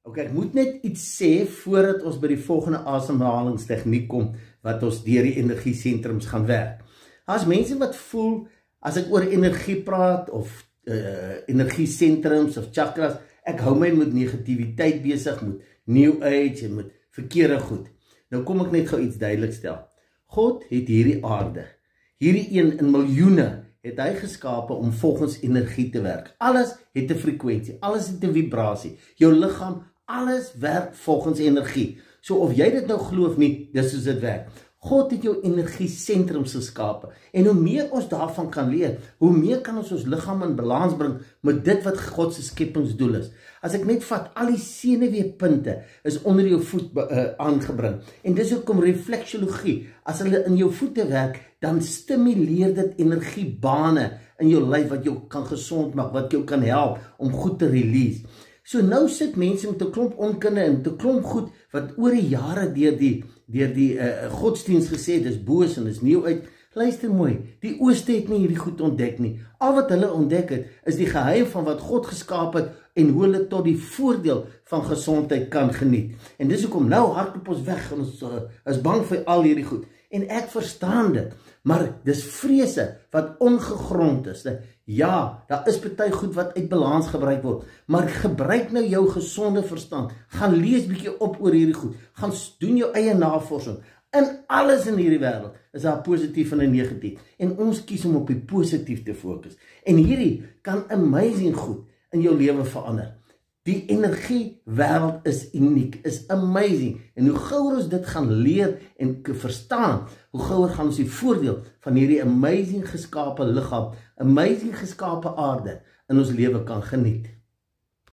Ok, ek moet net iets sê voordat ons by die volgende asemhalingstegniek kom, wat ons deur die energiesentrums gaan werk. As mense wat voel, as ek oor energie praat, of energiesentrums, of chakras, ek hou my met negativiteit besig, met New Age, en met verkeerde goed. Nou kom ek net gou iets duidelik stel. God het hierdie aarde, hierdie een in miljoene, het hy geskape om volgens energie te werk. Alles het 'n frekwensie, alles het 'n vibrasie. Jou liggaam, alles werk volgens energie. So of jy dit nou glo of nie, dis soos dit werk. God het jou energiesentrums geskape. En hoe meer ons daarvan kan leer, hoe meer kan ons liggaam in balans bring met dit wat God se skepingsdoel is. As ek net vat, al die senuweepunte is onder jou voet aangebring. En dis hoekom refleksiologie, as hulle in jou voete werk, dan stimuleer dit energiebane in jou lyf wat jou kan gesond maak, wat jou kan help om goed te release. So nou sit mense met 'n klomp onkunde en 'n klomp goed wat oor die jare deur die godsdienst gesê, dis boos en dis nieuw uit. Luister mooi, die Ooste het nie hierdie goed ontdek nie. Al wat hulle ontdek het, is die geheim van wat God geskaap het en hoe hulle tot die voordeel van gesondheid kan geniet. En dis hoekom nou hardloop ons weg en ons is bang vir al hierdie goed. En ek verstaan dit, maar dis vrese wat ongegrond is. Ja, daar is party goed wat uit balans gebruik word, maar gebruik nou jou gesonde verstand. Gaan lees bietjie op oor hierdie goed. Gaan doen jou eie navorsing. In alles in hierdie wêreld is daar positief en negatief. En ons kies om op die positief te fokus. En hierdie kan amazing goed in jou lewe verander. Die energie wêreld is uniek, is amazing. En hoe gouer ons dit gaan leer en verstaan, hoe gouer gaan ons die voordeel van hierdie amazing geskape liggaam, amazing geskape aarde in ons lewe kan geniet.